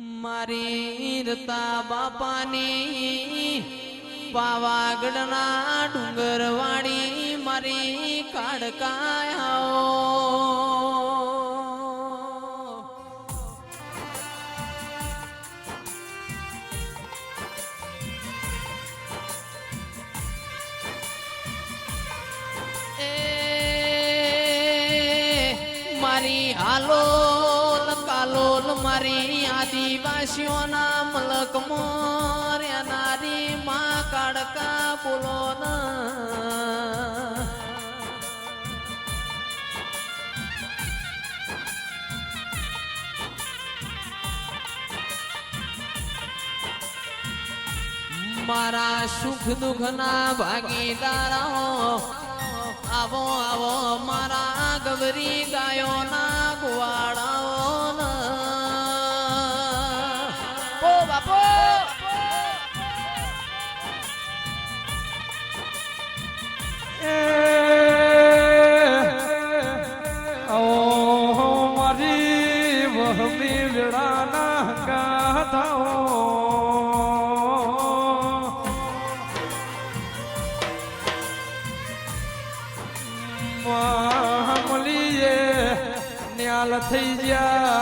મારી રતા બાપાની પાવાગઢના ડુંગરવાડી મારી કાળકાયાઓ મારી હાલોલ કાલોલ મારી આદિવાસીઓના મલક મોર્યાનારી માં કાળકા બોલો મારા સુખ દુઃખ ના ભાગીદારો આવો આવો મારા ગવરી ગાયો ના ગુવાડાઓ ઓ બાપો મારી વહમી વેળાના ગાથાઓ ન્યાલ થઈ ગયા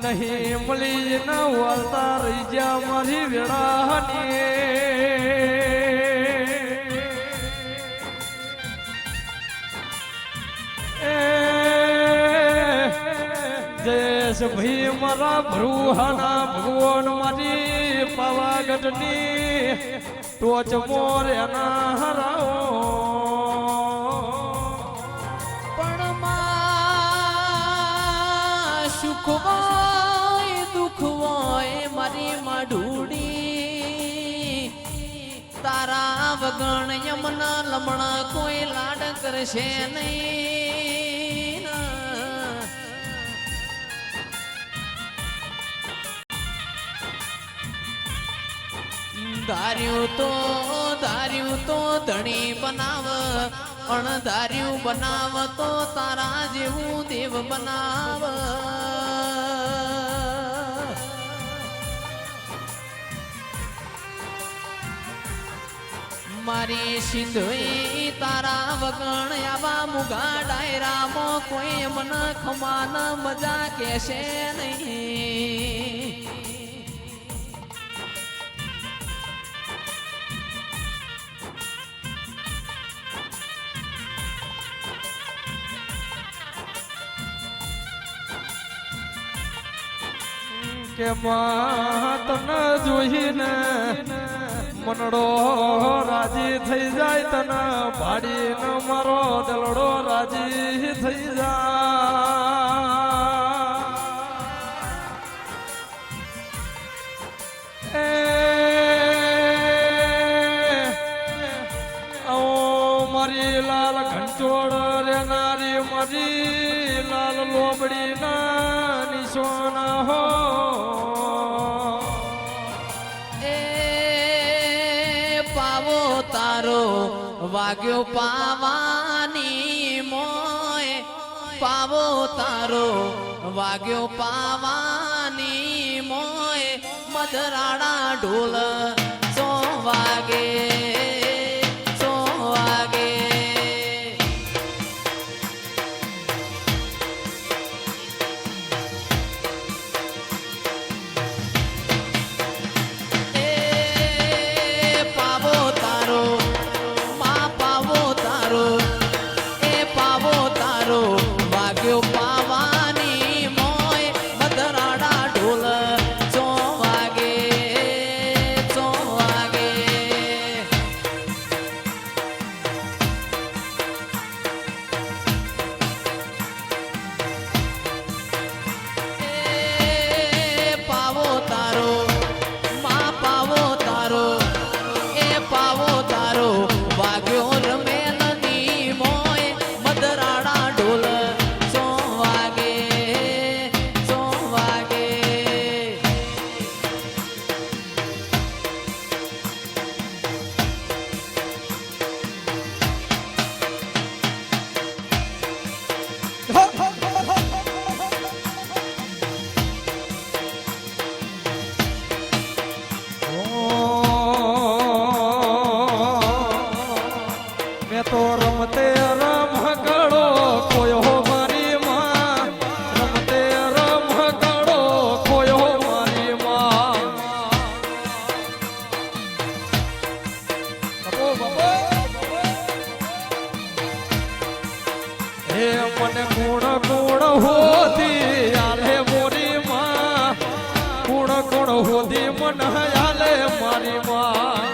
નહીં મળી ન વળતા રહી ગયા મારી વેળાની જયેશ ભાઈ મારા ભરૂહાના ભગવાન મારી પાવાગઢની ટોચ મોર એના હરાવો સુખ હોય દુઃખ હોય મારી માઢુડી તારા વગણ યમના લમણા કોઈ લાડ કરશે નહીં ધાર્યું તો ધણી બનાવ અણધાર્યું બનાવ તો તારા જેવું દેવ બનાવ મારી સિંધોઈ તારા વગણ આવા મુગા ડાયરામાં કોઈ મન ખમાન મજા કેશે નહીં કે તને જોઈને મનડો રાજી થઈ જાય તને ભાડીને મારો દલડો રાજી થઈ જાય મારી લાલ ઘંટોળ રે નારી મારી લાલ લોબડી ના નિશોના હો તારો વાગ્યો પાવાની મોય પાવો તારો વાગ્યો પાવાની મોય મધરાડા ઢોલ સો વાગે કોણ હોદી મન હાલે મારી માં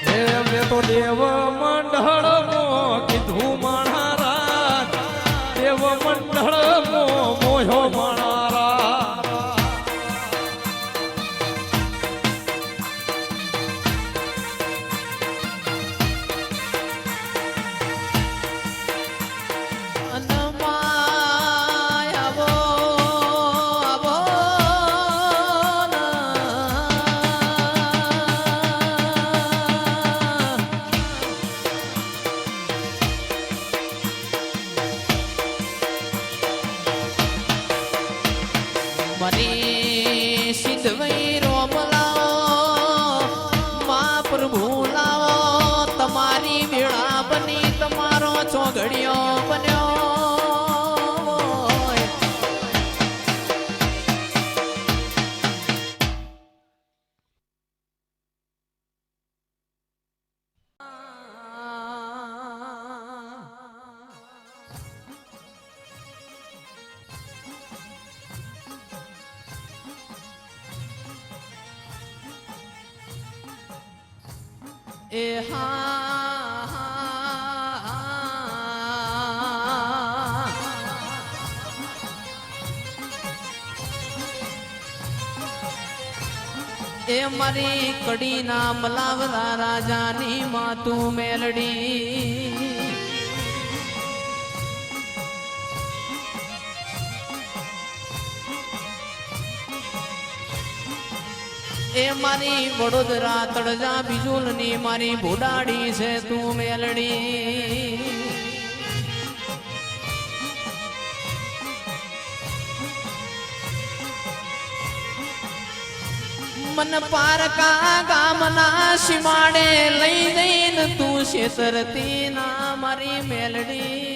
હે મેં તો દેવ મંડળ મો કીધું માણારા દેવ મંડળ મો મોહ્યો માણારા મરી સિદ્ધવઈ રોમ લાવો મા પ્રભુ લાવો તમારી વેળા બની તમારો ચોઘડિયો બન્યો એ હા એ મારી કડીના મલાવરા રાજાની માતું મેલડી એ મારી વડોદરા તળજા બિજુલની મારી ભોડાડી છે તું મેલડી મન પારકા ગામના સીમાડે લઈ જઈને તું શેતરતી ના મારી મેલડી